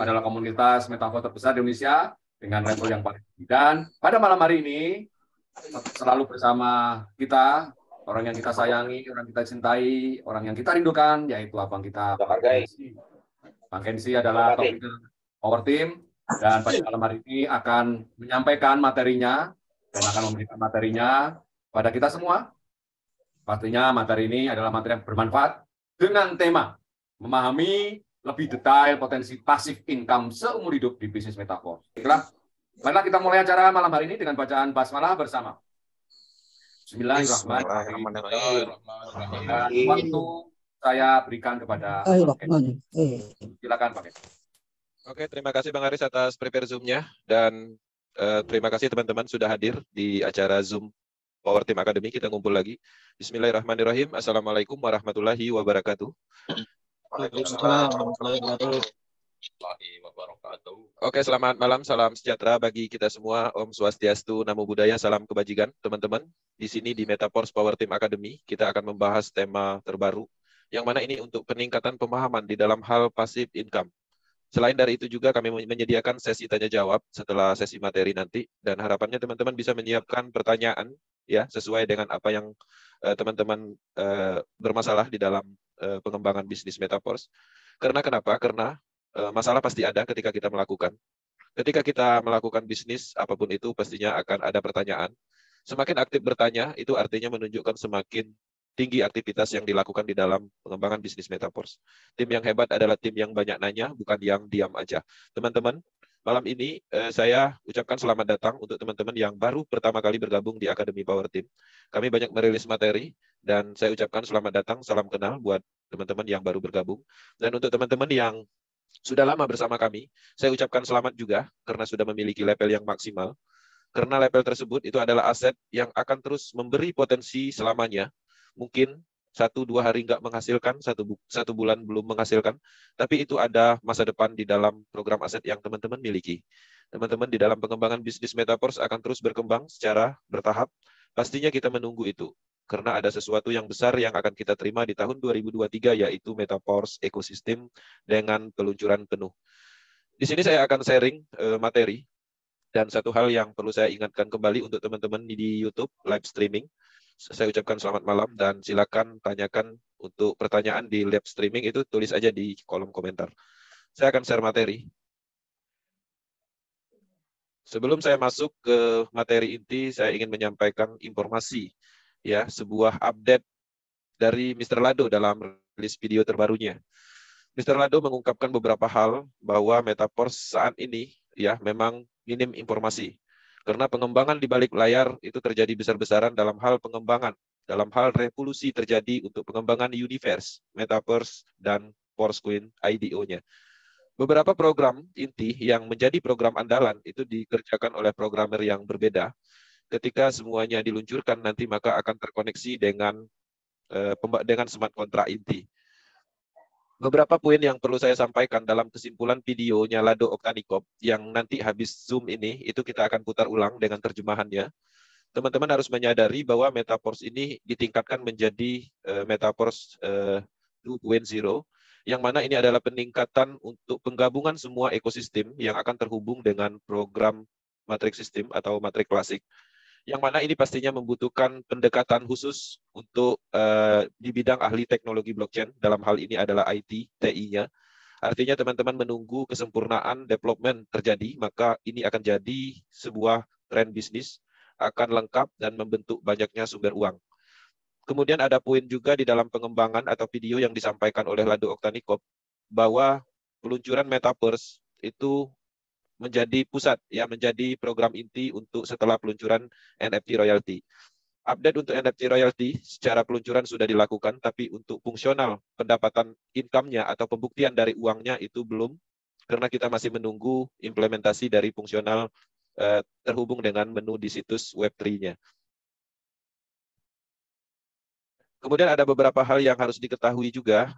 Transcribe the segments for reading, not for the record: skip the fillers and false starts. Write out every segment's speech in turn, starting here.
adalah komunitas metaverse terbesar di Indonesia dengan level yang paling tinggi. Dan pada malam hari ini selalu bersama kita, orang yang kita sayangi, orang yang kita cintai, orang yang kita rindukan, yaitu abang kita, Bang Kensi. Bang Kensi adalah topik Power Team, dan pada malam hari ini akan menyampaikan materinya dan akan memberikan materinya pada kita semua. Pastinya materi ini adalah materi yang bermanfaat dengan tema memahami lebih detail potensi passive income seumur hidup di bisnis metaverse. Baiklah, marilah kita mulai acara malam hari ini dengan bacaan basmalah bersama. Bismillahirrahmanirrahim. Dan waktu saya berikan kepada silakan Pak. Oke, terima kasih Bang Aris atas prepare Zoom-nya, dan terima kasih teman-teman sudah hadir di acara Zoom Power Team Academy. Kita ngumpul lagi. Bismillahirrahmanirrahim. Assalamualaikum warahmatullahi wabarakatuh. Waalaikumsalam warahmatullahi wabarakatuh. Oke, selamat malam, salam sejahtera bagi kita semua. Om Swastiastu, Namo Buddhaya, salam kebajikan, teman-teman. Di sini di Metaverse Power Team Academy, kita akan membahas tema terbaru, yang mana ini untuk peningkatan pemahaman di dalam hal passive income. Selain dari itu juga kami menyediakan sesi tanya-jawab setelah sesi materi nanti, dan harapannya teman-teman bisa menyiapkan pertanyaan ya sesuai dengan apa yang teman-teman bermasalah di dalam pengembangan bisnis metaverse. Karena kenapa? Karena masalah pasti ada ketika kita melakukan. Ketika kita melakukan bisnis apapun itu pastinya akan ada pertanyaan. Semakin aktif bertanya itu artinya menunjukkan semakin tinggi aktivitas yang dilakukan di dalam pengembangan bisnis metaverse. Tim yang hebat adalah tim yang banyak nanya, bukan yang diam aja. Teman-teman, malam ini saya ucapkan selamat datang untuk teman-teman yang baru pertama kali bergabung di Akademi Power Team. Kami banyak merilis materi, dan saya ucapkan selamat datang, salam kenal buat teman-teman yang baru bergabung. Dan untuk teman-teman yang sudah lama bersama kami, saya ucapkan selamat juga karena sudah memiliki level yang maksimal. Karena level tersebut itu adalah aset yang akan terus memberi potensi selamanya. Mungkin 1-2 hari nggak menghasilkan, satu bulan belum menghasilkan, tapi itu ada masa depan di dalam program aset yang teman-teman miliki. Teman-teman di dalam pengembangan bisnis metaverse akan terus berkembang secara bertahap. Pastinya kita menunggu itu, karena ada sesuatu yang besar yang akan kita terima di tahun 2023, yaitu metaverse ekosistem dengan peluncuran penuh. Di sini saya akan sharing materi, dan satu hal yang perlu saya ingatkan kembali untuk teman-teman di YouTube live streaming. Saya ucapkan selamat malam, dan silakan tanyakan untuk pertanyaan di live streaming itu tulis aja di kolom komentar. Saya akan share materi. Sebelum saya masuk ke materi inti, saya ingin menyampaikan informasi, ya, sebuah update dari Mr. Lado dalam rilis video terbarunya. Mr. Lado mengungkapkan beberapa hal bahwa metaverse saat ini ya memang minim informasi. Karena pengembangan di balik layar itu terjadi besar-besaran dalam hal pengembangan, dalam hal revolusi terjadi untuk pengembangan universe, metaverse, dan Forcecoin IDO-nya. Beberapa program inti yang menjadi program andalan itu dikerjakan oleh programmer yang berbeda. Ketika semuanya diluncurkan nanti maka akan terkoneksi dengan smart contract inti. Beberapa poin yang perlu saya sampaikan dalam kesimpulan videonya Lado Oktanikop yang nanti habis Zoom ini, itu kita akan putar ulang dengan terjemahannya. Teman-teman harus menyadari bahwa metaverse ini ditingkatkan menjadi metaverse 2.0, yang mana ini adalah peningkatan untuk penggabungan semua ekosistem yang akan terhubung dengan program matrix system atau matrix klasik. Yang mana ini pastinya membutuhkan pendekatan khusus untuk di bidang ahli teknologi blockchain, dalam hal ini adalah IT, TI-nya. Artinya teman-teman menunggu kesempurnaan development terjadi, maka ini akan jadi sebuah tren bisnis, akan lengkap dan membentuk banyaknya sumber uang. Kemudian ada poin juga di dalam pengembangan atau video yang disampaikan oleh Lado Oktanikop, bahwa peluncuran metaverse itu menjadi pusat, ya, menjadi program inti untuk setelah peluncuran NFT royalty. Update untuk NFT royalty secara peluncuran sudah dilakukan, tapi untuk fungsional pendapatan income-nya atau pembuktian dari uangnya itu belum, karena kita masih menunggu implementasi dari fungsional terhubung dengan menu di situs Web3-nya. Kemudian ada beberapa hal yang harus diketahui juga,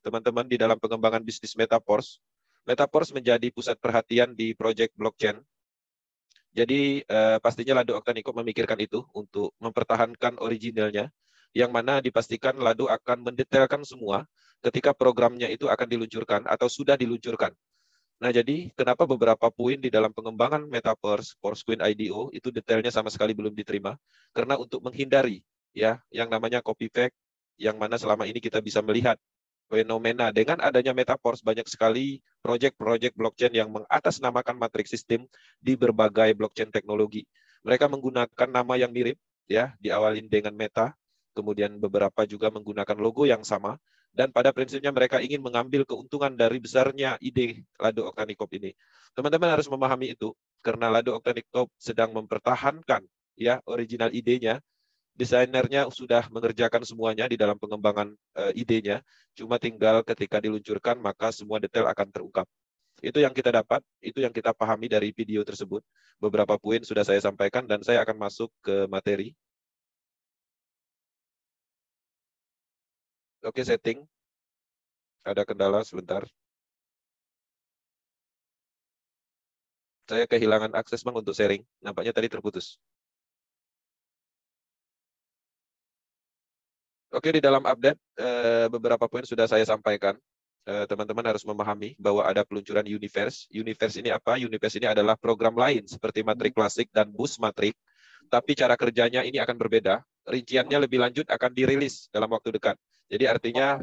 teman-teman, di dalam pengembangan bisnis metaverse. Metaverse menjadi pusat perhatian di proyek blockchain. Jadi pastinya Lado Oktanikop memikirkan itu untuk mempertahankan originalnya, yang mana dipastikan Lado akan mendetailkan semua ketika programnya itu akan diluncurkan atau sudah diluncurkan. Nah, jadi kenapa beberapa poin di dalam pengembangan Metaverse, Forcecoin IDO itu detailnya sama sekali belum diterima? Karena untuk menghindari ya yang namanya copy paste, yang mana selama ini kita bisa melihat fenomena dengan adanya Metaverse banyak sekali proyek-proyek blockchain yang mengatasnamakan matriks sistem di berbagai blockchain teknologi. Mereka menggunakan nama yang mirip ya, diawalin dengan Meta, kemudian beberapa juga menggunakan logo yang sama. Dan pada prinsipnya mereka ingin mengambil keuntungan dari besarnya ide Lado Oktanikop ini. Teman-teman harus memahami itu, karena Lado Oktanikop sedang mempertahankan ya original idenya. Desainernya sudah mengerjakan semuanya di dalam pengembangan idenya, cuma tinggal ketika diluncurkan maka semua detail akan terungkap. Itu yang kita dapat, itu yang kita pahami dari video tersebut. Beberapa poin sudah saya sampaikan dan saya akan masuk ke materi. Oke, setting. Ada kendala sebentar. Saya kehilangan akses Bang untuk sharing. Nampaknya tadi terputus. Oke, di dalam update beberapa poin sudah saya sampaikan. Teman-teman harus memahami bahwa ada peluncuran Universe. Universe ini apa? Universe ini adalah program lain seperti Matrix Classic dan Boost Matrix. Tapi cara kerjanya ini akan berbeda. Rinciannya lebih lanjut akan dirilis dalam waktu dekat. Jadi artinya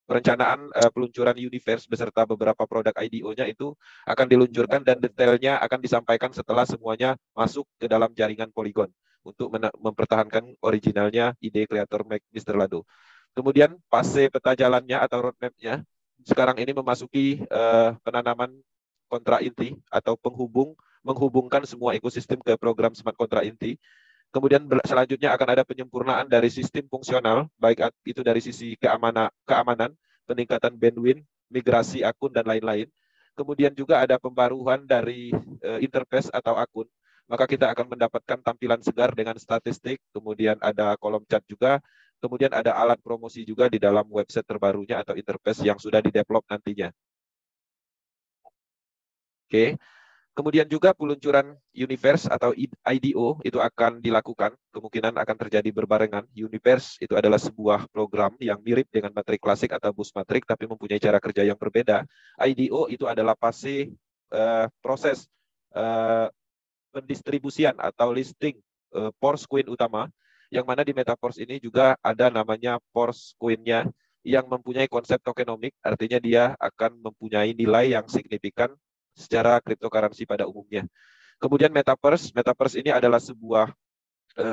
perencanaan peluncuran Universe beserta beberapa produk IDO-nya itu akan diluncurkan dan detailnya akan disampaikan setelah semuanya masuk ke dalam jaringan Polygon untuk mempertahankan originalnya ide kreator Mr. Lado. Kemudian fase peta jalannya atau roadmap-nya sekarang ini memasuki penanaman kontrak inti atau menghubungkan semua ekosistem ke program smart kontrak inti. Kemudian selanjutnya akan ada penyempurnaan dari sistem fungsional, baik itu dari sisi keamanan, peningkatan bandwidth, migrasi akun, dan lain-lain. Kemudian juga ada pembaruan dari interface atau akun. Maka kita akan mendapatkan tampilan segar dengan statistik, kemudian ada kolom chat juga, kemudian ada alat promosi juga di dalam website terbarunya atau interface yang sudah di-develop nantinya. Oke. Kemudian juga peluncuran Universe atau IDO itu akan dilakukan, kemungkinan akan terjadi berbarengan. Universe itu adalah sebuah program yang mirip dengan Matrix Classic atau Boost Matrix, tapi mempunyai cara kerja yang berbeda. IDO itu adalah fase proses pendistribusian atau listing Forcecoin utama, yang mana di Metaverse ini juga ada namanya Forcecoin-nya yang mempunyai konsep tokenomik, artinya dia akan mempunyai nilai yang signifikan secara cryptocurrency pada umumnya. Kemudian Metaverse ini adalah sebuah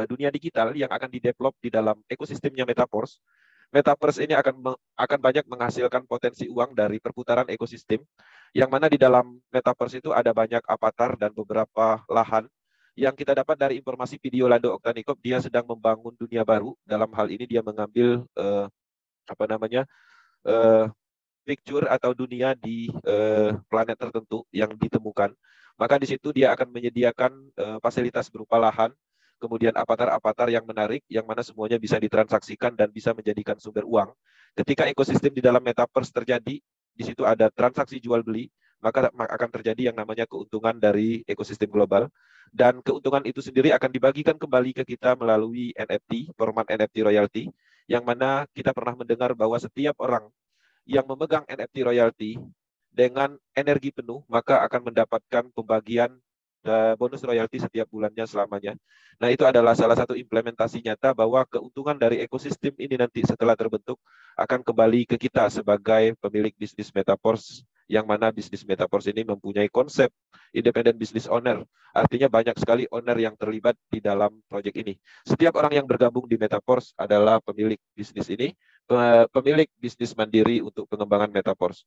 dunia digital yang akan didevelop di dalam ekosistemnya Metaverse. Metaverse ini akan banyak menghasilkan potensi uang dari perputaran ekosistem, yang mana di dalam Metaverse itu ada banyak avatar dan beberapa lahan. Yang kita dapat dari informasi video Lado Oktanikop, dia sedang membangun dunia baru. Dalam hal ini dia mengambil picture atau dunia di planet tertentu yang ditemukan. Maka di situ dia akan menyediakan fasilitas berupa lahan, kemudian avatar-avatar yang menarik, yang mana semuanya bisa ditransaksikan dan bisa menjadikan sumber uang. Ketika ekosistem di dalam Metaverse terjadi, di situ ada transaksi jual beli, maka akan terjadi yang namanya keuntungan dari ekosistem global. Dan keuntungan itu sendiri akan dibagikan kembali ke kita melalui NFT, format NFT royalty, yang mana kita pernah mendengar bahwa setiap orang yang memegang NFT royalty dengan energi penuh, maka akan mendapatkan pembagian bonus royalti setiap bulannya selamanya. Nah, itu adalah salah satu implementasi nyata bahwa keuntungan dari ekosistem ini nanti setelah terbentuk akan kembali ke kita sebagai pemilik bisnis Metaverse, yang mana bisnis Metaverse ini mempunyai konsep independent business owner. Artinya banyak sekali owner yang terlibat di dalam proyek ini. Setiap orang yang bergabung di Metaverse adalah pemilik bisnis ini, pemilik bisnis mandiri untuk pengembangan Metaverse.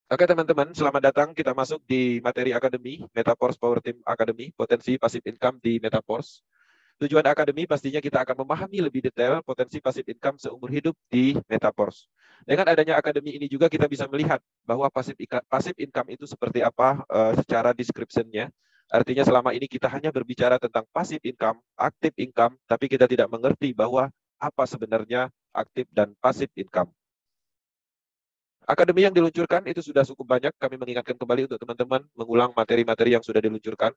Oke teman-teman, selamat datang. Kita masuk di materi akademi, Metaverse Power Team Academy, potensi passive income di Metaverse. Tujuan akademi pastinya kita akan memahami lebih detail potensi passive income seumur hidup di Metaverse. Dengan adanya akademi ini juga kita bisa melihat bahwa passive income itu seperti apa secara description-nya. Artinya selama ini kita hanya berbicara tentang passive income, active income, tapi kita tidak mengerti bahwa apa sebenarnya aktif dan passive income. Akademi yang diluncurkan itu sudah cukup banyak. Kami mengingatkan kembali untuk teman-teman mengulang materi-materi yang sudah diluncurkan.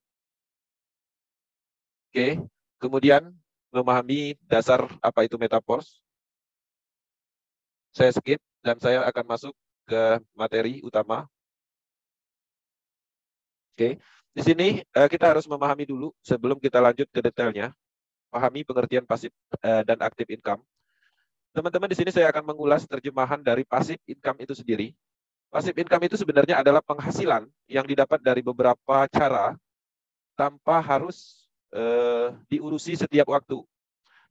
Oke, kemudian memahami dasar apa itu Metaverse. Saya skip dan saya akan masuk ke materi utama. Oke, di sini kita harus memahami dulu sebelum kita lanjut ke detailnya. Pahami pengertian pasif dan aktif income. Teman-teman, di sini saya akan mengulas terjemahan dari pasif income itu sendiri. Pasif income itu sebenarnya adalah penghasilan yang didapat dari beberapa cara tanpa harus diurusi setiap waktu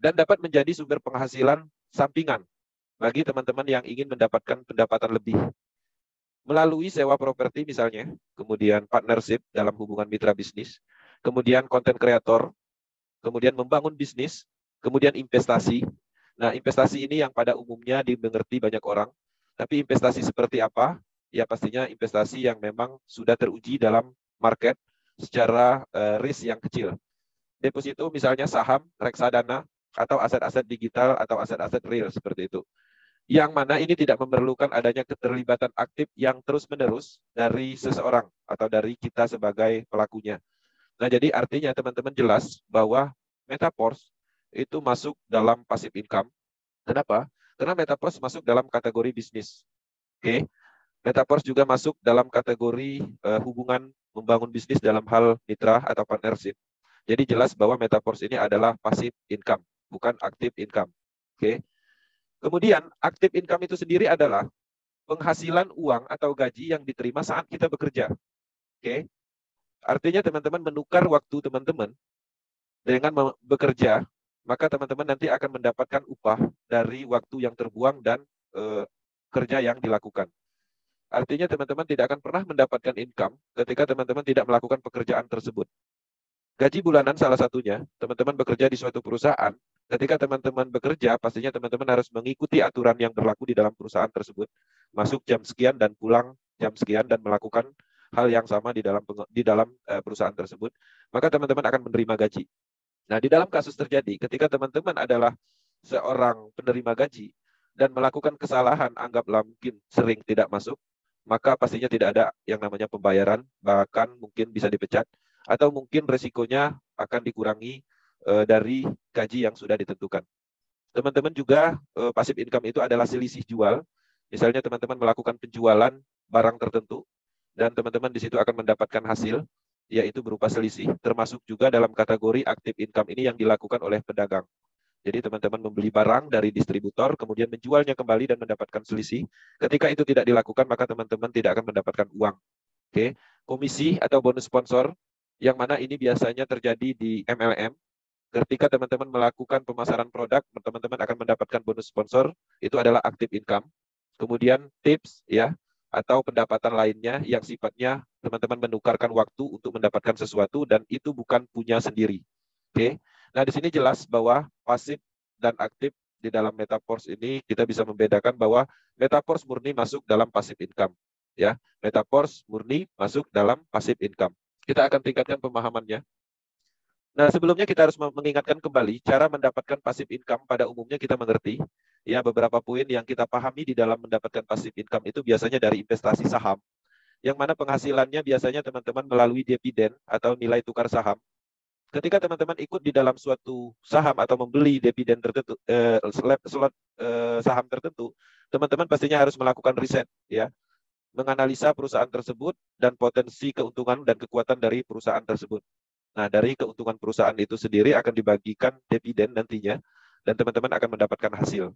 dan dapat menjadi sumber penghasilan sampingan bagi teman-teman yang ingin mendapatkan pendapatan lebih melalui sewa properti misalnya, kemudian partnership dalam hubungan mitra bisnis, kemudian content creator, kemudian membangun bisnis, kemudian investasi. Nah, investasi ini yang pada umumnya dimengerti banyak orang, tapi investasi seperti apa? Ya pastinya investasi yang memang sudah teruji dalam market secara risk yang kecil. Deposito misalnya saham, reksadana, atau aset-aset digital atau aset-aset real seperti itu. Yang mana ini tidak memerlukan adanya keterlibatan aktif yang terus-menerus dari seseorang atau dari kita sebagai pelakunya. Nah, jadi artinya teman-teman jelas bahwa Metaverse itu masuk dalam passive income. Kenapa? Karena Metaverse masuk dalam kategori bisnis. Oke. Metaverse juga masuk dalam kategori hubungan membangun bisnis dalam hal mitra atau partnership. Jadi jelas bahwa Metaverse ini adalah passive income, bukan active income. Oke. Kemudian active income itu sendiri adalah penghasilan uang atau gaji yang diterima saat kita bekerja. Oke. Artinya teman-teman menukar waktu teman-teman dengan bekerja, maka teman-teman nanti akan mendapatkan upah dari waktu yang terbuang dan kerja yang dilakukan. Artinya teman-teman tidak akan pernah mendapatkan income ketika teman-teman tidak melakukan pekerjaan tersebut. Gaji bulanan salah satunya, teman-teman bekerja di suatu perusahaan, ketika teman-teman bekerja, pastinya teman-teman harus mengikuti aturan yang berlaku di dalam perusahaan tersebut. Masuk jam sekian dan pulang jam sekian dan melakukan hal yang sama di dalam perusahaan tersebut, maka teman-teman akan menerima gaji. Nah, di dalam kasus terjadi, ketika teman-teman adalah seorang penerima gaji dan melakukan kesalahan, anggaplah mungkin sering tidak masuk, maka pastinya tidak ada yang namanya pembayaran, bahkan mungkin bisa dipecat, atau mungkin resikonya akan dikurangi dari gaji yang sudah ditentukan. Teman-teman juga passive income itu adalah selisih jual. Misalnya teman-teman melakukan penjualan barang tertentu, dan teman-teman di situ akan mendapatkan hasil, yaitu berupa selisih, termasuk juga dalam kategori active income ini yang dilakukan oleh pedagang. Jadi teman-teman membeli barang dari distributor, kemudian menjualnya kembali dan mendapatkan selisih. Ketika itu tidak dilakukan, maka teman-teman tidak akan mendapatkan uang. Oke, komisi atau bonus sponsor, yang mana ini biasanya terjadi di MLM. Ketika teman-teman melakukan pemasaran produk, teman-teman akan mendapatkan bonus sponsor, itu adalah active income. Kemudian tips, ya, atau pendapatan lainnya yang sifatnya teman-teman menukarkan waktu untuk mendapatkan sesuatu dan itu bukan punya sendiri. Oke. Nah, di sini jelas bahwa pasif dan aktif di dalam Metaverse ini kita bisa membedakan bahwa Metaverse murni masuk dalam passive income, ya. Metaverse murni masuk dalam passive income. Kita akan tingkatkan pemahamannya. Nah, sebelumnya kita harus mengingatkan kembali cara mendapatkan passive income. Pada umumnya kita mengerti ya beberapa poin yang kita pahami di dalam mendapatkan passive income itu biasanya dari investasi saham, yang mana penghasilannya biasanya teman-teman melalui dividen atau nilai tukar saham. Ketika teman-teman ikut di dalam suatu saham atau membeli dividen tertentu, slot saham tertentu, teman-teman pastinya harus melakukan riset, ya, menganalisa perusahaan tersebut dan potensi keuntungan dan kekuatan dari perusahaan tersebut. Nah, dari keuntungan perusahaan itu sendiri akan dibagikan dividen nantinya, dan teman-teman akan mendapatkan hasil.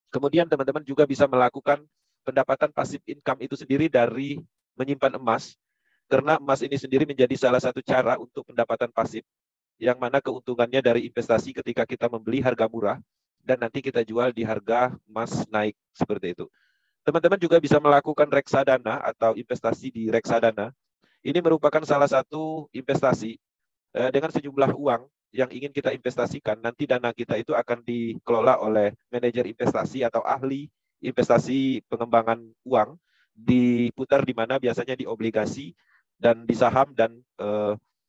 Kemudian teman-teman juga bisa melakukan pendapatan passive income itu sendiri dari menyimpan emas, karena emas ini sendiri menjadi salah satu cara untuk pendapatan pasif, yang mana keuntungannya dari investasi ketika kita membeli harga murah, dan nanti kita jual di harga emas naik, seperti itu. Teman-teman juga bisa melakukan reksadana atau investasi di reksadana. Ini merupakan salah satu investasi dengan sejumlah uang yang ingin kita investasikan. Nanti dana kita itu akan dikelola oleh manajer investasi atau ahli investasi pengembangan uang, diputar di mana biasanya di obligasi dan di saham dan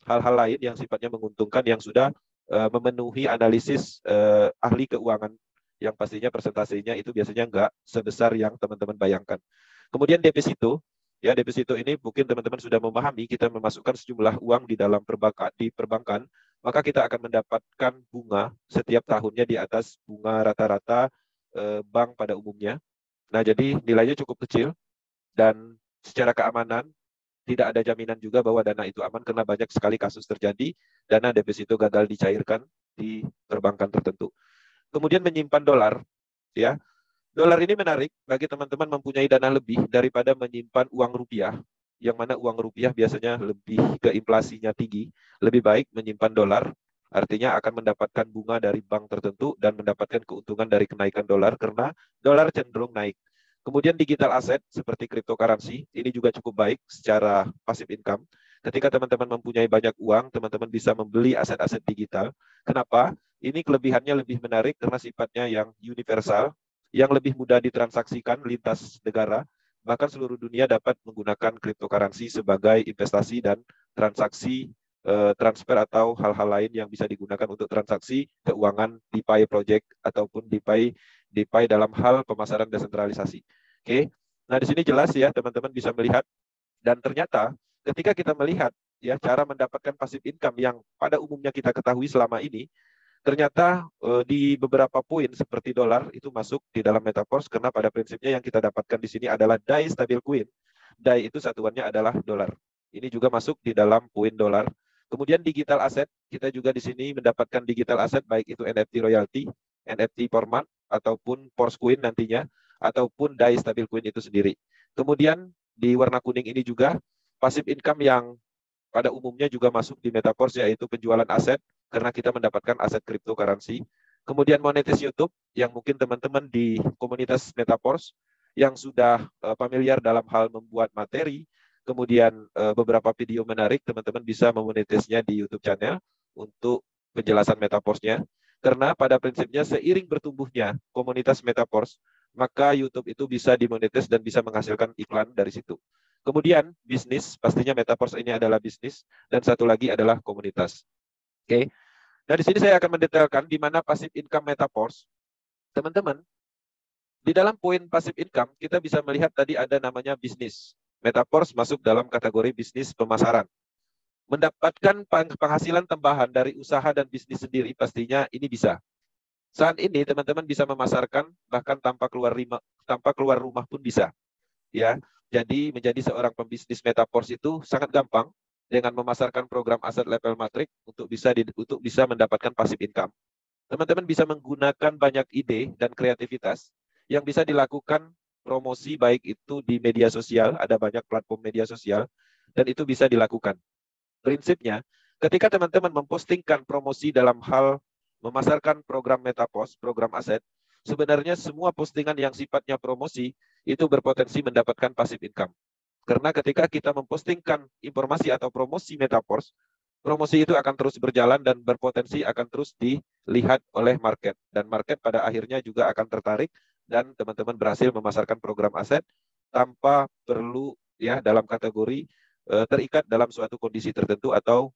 hal-hal lain yang sifatnya menguntungkan yang sudah memenuhi analisis ahli keuangan, yang pastinya persentasenya itu biasanya enggak sebesar yang teman-teman bayangkan. Kemudian deposito, ya, deposito ini mungkin teman-teman sudah memahami, kita memasukkan sejumlah uang di dalam perbankan, maka kita akan mendapatkan bunga setiap tahunnya di atas bunga rata-rata bank pada umumnya. Nah, jadi nilainya cukup kecil, dan secara keamanan tidak ada jaminan juga bahwa dana itu aman karena banyak sekali kasus terjadi dana deposito gagal dicairkan di perbankan tertentu. Kemudian menyimpan dolar, ya. Dolar ini menarik bagi teman-teman mempunyai dana lebih daripada menyimpan uang rupiah, yang mana uang rupiah biasanya lebih ke inflasinya tinggi. Lebih baik menyimpan dolar, artinya akan mendapatkan bunga dari bank tertentu dan mendapatkan keuntungan dari kenaikan dolar karena dolar cenderung naik. Kemudian digital aset seperti cryptocurrency, ini juga cukup baik secara passive income. Ketika teman-teman mempunyai banyak uang, teman-teman bisa membeli aset-aset digital. Kenapa? Ini kelebihannya lebih menarik karena sifatnya yang universal, yang lebih mudah ditransaksikan lintas negara, bahkan seluruh dunia dapat menggunakan cryptocurrency sebagai investasi dan transaksi transfer atau hal-hal lain yang bisa digunakan untuk transaksi keuangan DeFi project ataupun DeFi dalam hal pemasaran desentralisasi. Oke. Nah, di sini jelas ya teman-teman bisa melihat, dan ternyata ketika kita melihat ya cara mendapatkan passive income yang pada umumnya kita ketahui selama ini, ternyata di beberapa poin seperti dolar itu masuk di dalam metaverse karena pada prinsipnya yang kita dapatkan di sini adalah DAI stabil coin. DAI itu satuannya adalah dolar. Ini juga masuk di dalam poin dolar. Kemudian digital asset, kita juga di sini mendapatkan digital asset baik itu NFT royalty, NFT format ataupun Force Coin nantinya, ataupun DAI stabil coin itu sendiri. Kemudian di warna kuning ini juga passive income yang pada umumnya juga masuk di metaverse, yaitu penjualan aset karena kita mendapatkan aset cryptocurrency. Kemudian monetis YouTube yang mungkin teman-teman di komunitas metaverse yang sudah familiar dalam hal membuat materi, kemudian beberapa video menarik, teman-teman bisa memonetisnya di YouTube channel untuk penjelasan metaverse-nya. Karena pada prinsipnya seiring bertumbuhnya komunitas metaverse, maka YouTube itu bisa dimonetis dan bisa menghasilkan iklan dari situ. Kemudian bisnis, pastinya metaverse ini adalah bisnis, dan satu lagi adalah komunitas. Oke. Nah, di sini saya akan mendetailkan di mana passive income metaverse. Teman-teman, di dalam poin passive income, kita bisa melihat tadi ada namanya bisnis. Metaverse masuk dalam kategori bisnis pemasaran. Mendapatkan penghasilan tambahan dari usaha dan bisnis sendiri, pastinya ini bisa. Saat ini teman-teman bisa memasarkan bahkan tanpa keluar rumah pun bisa. Ya, jadi menjadi seorang pembisnis metaverse itu sangat gampang dengan memasarkan program aset level matrix untuk bisa mendapatkan passive income. Teman-teman bisa menggunakan banyak ide dan kreativitas yang bisa dilakukan promosi baik itu di media sosial, ada banyak platform media sosial, dan itu bisa dilakukan. Prinsipnya, ketika teman-teman mempostingkan promosi dalam hal memasarkan program metaverse, program aset, sebenarnya semua postingan yang sifatnya promosi itu berpotensi mendapatkan passive income. Karena ketika kita mempostingkan informasi atau promosi metaverse, promosi itu akan terus berjalan dan berpotensi akan terus dilihat oleh market. Dan market pada akhirnya juga akan tertarik dan teman-teman berhasil memasarkan program aset tanpa perlu ya dalam kategori terikat dalam suatu kondisi tertentu atau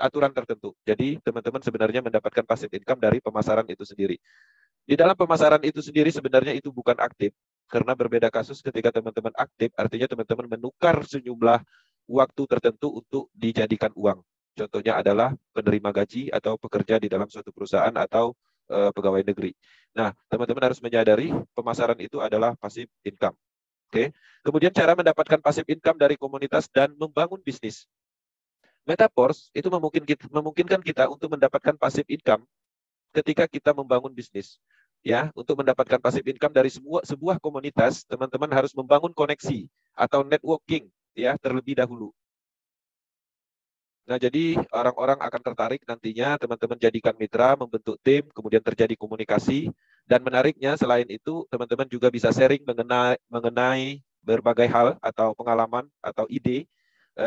aturan tertentu. Jadi teman-teman sebenarnya mendapatkan passive income dari pemasaran itu sendiri. Di dalam pemasaran itu sendiri sebenarnya itu bukan aktif, karena berbeda kasus ketika teman-teman aktif, artinya teman-teman menukar sejumlah waktu tertentu untuk dijadikan uang. Contohnya adalah penerima gaji atau pekerja di dalam suatu perusahaan atau pegawai negeri. Nah, teman-teman harus menyadari pemasaran itu adalah passive income. Oke. Kemudian cara mendapatkan passive income dari komunitas dan membangun bisnis. Metaverse itu memungkinkan kita untuk mendapatkan passive income ketika kita membangun bisnis. Ya, untuk mendapatkan passive income dari sebuah komunitas, teman-teman harus membangun koneksi atau networking ya terlebih dahulu. Nah, jadi orang-orang akan tertarik nantinya teman-teman jadikan mitra, membentuk tim, kemudian terjadi komunikasi. Dan menariknya selain itu, teman-teman juga bisa sharing mengenai berbagai hal atau pengalaman atau ide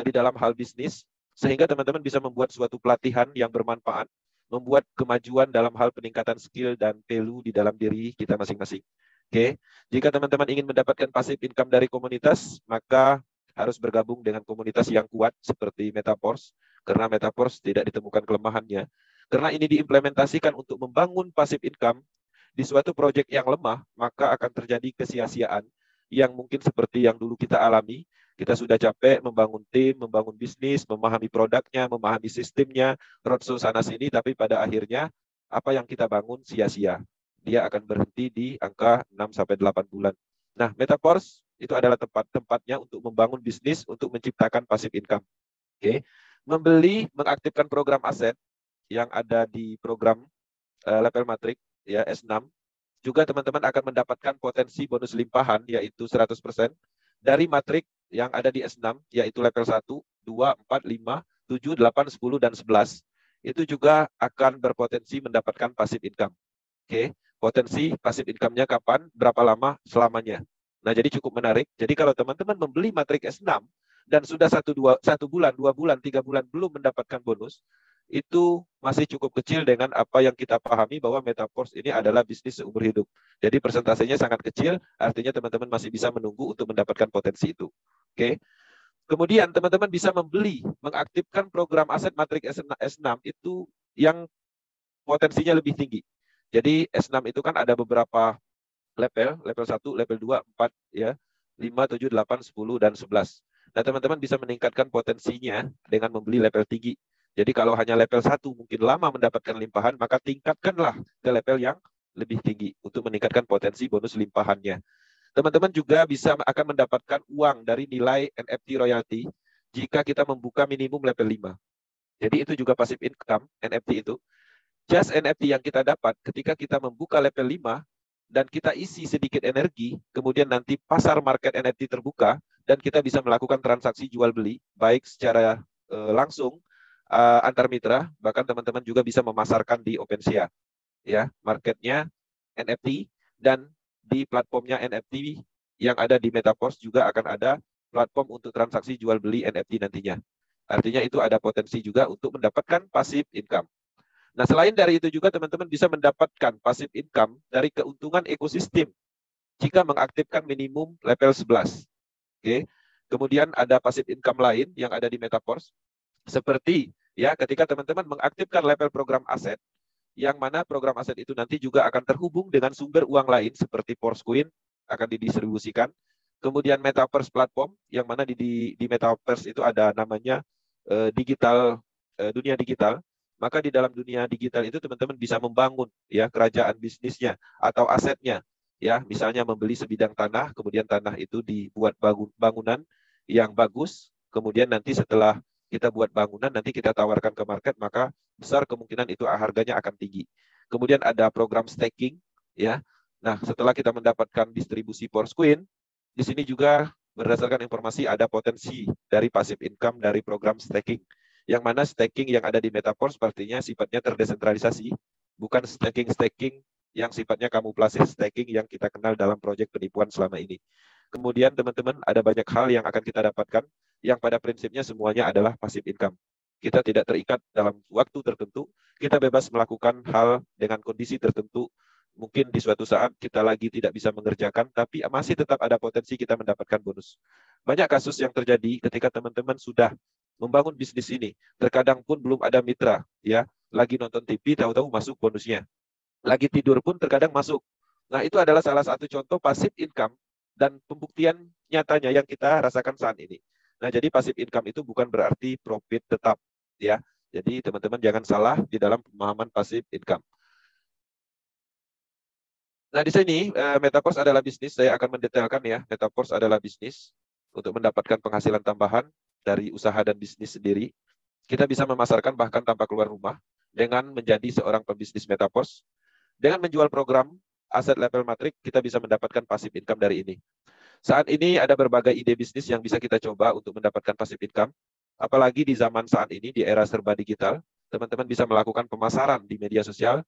di dalam hal bisnis, sehingga teman-teman bisa membuat suatu pelatihan yang bermanfaat, membuat kemajuan dalam hal peningkatan skill dan value di dalam diri kita masing-masing. Oke, jika teman-teman ingin mendapatkan passive income dari komunitas, maka harus bergabung dengan komunitas yang kuat seperti Metaverse, karena Metaverse tidak ditemukan kelemahannya. Karena ini diimplementasikan untuk membangun passive income di suatu proyek yang lemah, maka akan terjadi kesia-siaan yang mungkin seperti yang dulu kita alami. Kita sudah capek membangun tim, membangun bisnis, memahami produknya, memahami sistemnya, roadshow sana-sini, tapi pada akhirnya apa yang kita bangun sia-sia. Dia akan berhenti di angka 6-8 bulan. Nah, Metaverse itu adalah tempatnya untuk membangun bisnis, untuk menciptakan passive income. Oke, membeli, mengaktifkan program aset yang ada di program level matrix ya S6. Juga teman-teman akan mendapatkan potensi bonus limpahan yaitu 100% dari matrik yang ada di S6 yaitu level 1, 2, 4, 5, 7, 8, 10 dan 11. Itu juga akan berpotensi mendapatkan passive income. Oke, potensi passive income-nya kapan, berapa lama, selamanya. Nah, jadi cukup menarik. Jadi kalau teman-teman membeli matrik S6 dan sudah 1 bulan, 2 bulan, 3 bulan belum mendapatkan bonus, itu masih cukup kecil dengan apa yang kita pahami bahwa Metaverse ini adalah bisnis seumur hidup. Jadi persentasenya sangat kecil, artinya teman-teman masih bisa menunggu untuk mendapatkan potensi itu. Oke. Kemudian teman-teman bisa membeli, mengaktifkan program aset matrik S6 itu yang potensinya lebih tinggi. Jadi S6 itu kan ada beberapa level 1, level 2, 4, ya, 5, 7, 8, 10, dan 11. Nah, teman-teman bisa meningkatkan potensinya dengan membeli level tinggi. Jadi kalau hanya level 1 mungkin lama mendapatkan limpahan, maka tingkatkanlah ke level yang lebih tinggi untuk meningkatkan potensi bonus limpahannya. Teman-teman juga akan mendapatkan uang dari nilai NFT royalty jika kita membuka minimum level 5. Jadi itu juga passive income NFT itu. Just NFT yang kita dapat ketika kita membuka level 5 dan kita isi sedikit energi, kemudian nanti pasar market NFT terbuka dan kita bisa melakukan transaksi jual beli baik secara langsung antar mitra, bahkan teman-teman juga bisa memasarkan di OpenSea, ya, marketnya NFT, dan di platformnya NFT yang ada di Metaverse juga akan ada platform untuk transaksi jual beli NFT nantinya. Artinya itu ada potensi juga untuk mendapatkan passive income. Nah, selain dari itu juga teman-teman bisa mendapatkan passive income dari keuntungan ekosistem jika mengaktifkan minimum level 11. Oke. Kemudian ada passive income lain yang ada di Metaverse seperti ya ketika teman-teman mengaktifkan level program aset yang mana program aset itu nanti juga akan terhubung dengan sumber uang lain seperti Forcecoin akan didistribusikan. Kemudian Metaverse platform yang mana di Metaverse itu ada namanya dunia digital. Maka di dalam dunia digital itu teman-teman bisa membangun ya kerajaan bisnisnya atau asetnya, ya, misalnya membeli sebidang tanah, kemudian tanah itu dibuat bangunan yang bagus, kemudian nanti setelah kita buat bangunan nanti kita tawarkan ke market, maka besar kemungkinan itu harganya akan tinggi. Kemudian ada program staking, ya. Nah, setelah kita mendapatkan distribusi Forcecoin, di sini juga berdasarkan informasi ada potensi dari passive income dari program staking. Yang mana staking yang ada di Metaverse sepertinya sifatnya terdesentralisasi, bukan staking yang sifatnya kamuflase staking yang kita kenal dalam proyek penipuan selama ini. Kemudian teman-teman ada banyak hal yang akan kita dapatkan yang pada prinsipnya semuanya adalah passive income. Kita tidak terikat dalam waktu tertentu, kita bebas melakukan hal dengan kondisi tertentu. Mungkin di suatu saat kita lagi tidak bisa mengerjakan, tapi masih tetap ada potensi kita mendapatkan bonus. Banyak kasus yang terjadi ketika teman-teman sudah membangun bisnis ini. Terkadang pun belum ada mitra, ya. Lagi nonton TV, tahu-tahu masuk bonusnya. Lagi tidur pun terkadang masuk. Nah, itu adalah salah satu contoh passive income dan pembuktian nyatanya yang kita rasakan saat ini. Nah, jadi passive income itu bukan berarti profit tetap, ya. Jadi teman-teman jangan salah di dalam pemahaman passive income. Nah, di sini Metaverse adalah bisnis. Saya akan mendetailkan ya. Metaverse adalah bisnis untuk mendapatkan penghasilan tambahan dari usaha dan bisnis sendiri. Kita bisa memasarkan bahkan tanpa keluar rumah dengan menjadi seorang pembisnis Metaverse. Dengan menjual program aset level matrix, kita bisa mendapatkan passive income dari ini. Saat ini ada berbagai ide bisnis yang bisa kita coba untuk mendapatkan passive income. Apalagi di zaman saat ini, di era serba digital, teman-teman bisa melakukan pemasaran di media sosial,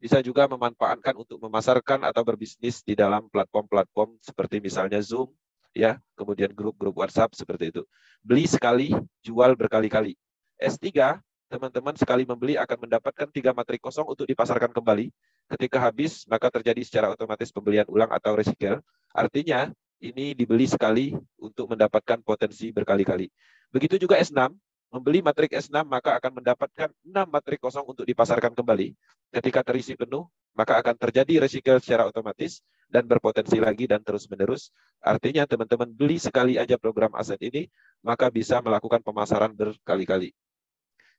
bisa juga memanfaatkan untuk memasarkan atau berbisnis di dalam platform-platform seperti misalnya Zoom, ya, kemudian grup-grup WhatsApp seperti itu. Beli sekali, jual berkali-kali. S3, teman-teman sekali membeli akan mendapatkan 3 matrik kosong untuk dipasarkan kembali. Ketika habis, maka terjadi secara otomatis pembelian ulang atau recycle. Artinya, ini dibeli sekali untuk mendapatkan potensi berkali-kali. Begitu juga S6, membeli matrik S6 maka akan mendapatkan 6 matrik kosong untuk dipasarkan kembali. Ketika terisi penuh, maka akan terjadi recycle secara otomatis dan berpotensi lagi dan terus-menerus. Artinya teman-teman beli sekali aja program aset ini, maka bisa melakukan pemasaran berkali-kali.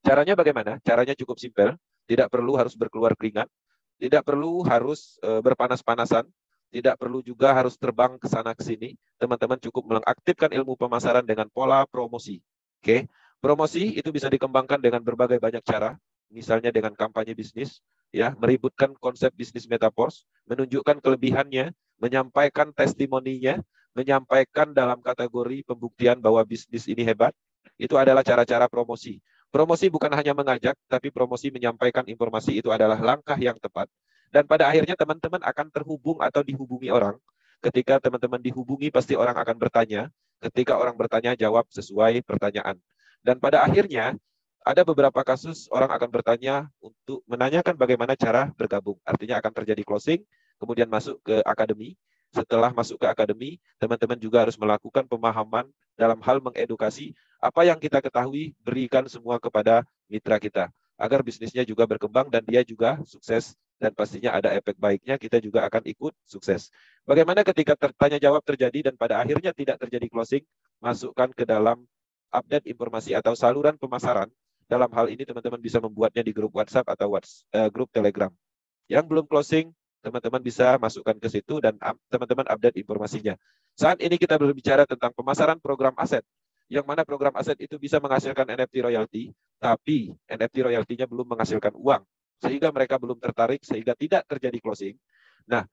Caranya bagaimana? Caranya cukup simpel. Tidak perlu harus berkeluar keringat. Tidak perlu harus berpanas-panasan. Tidak perlu juga harus terbang ke sana ke sini. Teman-teman cukup mengaktifkan ilmu pemasaran dengan pola promosi. Oke, promosi itu bisa dikembangkan dengan berbagai banyak cara, misalnya dengan kampanye bisnis, ya, meributkan konsep bisnis metaverse, menunjukkan kelebihannya, menyampaikan testimoninya, menyampaikan dalam kategori pembuktian bahwa bisnis ini hebat. Itu adalah cara-cara promosi. Promosi bukan hanya mengajak, tapi promosi menyampaikan informasi itu adalah langkah yang tepat. Dan pada akhirnya teman-teman akan terhubung atau dihubungi orang. Ketika teman-teman dihubungi, pasti orang akan bertanya. Ketika orang bertanya, jawab sesuai pertanyaan. Dan pada akhirnya, ada beberapa kasus orang akan bertanya untuk menanyakan bagaimana cara bergabung. Artinya akan terjadi closing, kemudian masuk ke akademi. Setelah masuk ke akademi, teman-teman juga harus melakukan pemahaman dalam hal mengedukasi apa yang kita ketahui, berikan semua kepada mitra kita. Agar bisnisnya juga berkembang dan dia juga sukses. Dan pastinya ada efek baiknya, kita juga akan ikut sukses. Bagaimana ketika tanya jawab terjadi dan pada akhirnya tidak terjadi closing, masukkan ke dalam update informasi atau saluran pemasaran. Dalam hal ini teman-teman bisa membuatnya di grup WhatsApp atau grup Telegram. Yang belum closing, teman-teman bisa masukkan ke situ dan teman-teman update informasinya. Saat ini kita berbicara tentang pemasaran program aset, yang mana program aset itu bisa menghasilkan NFT royalty, tapi NFT royalty-nya belum menghasilkan uang, sehingga mereka belum tertarik, sehingga tidak terjadi closing. Nah,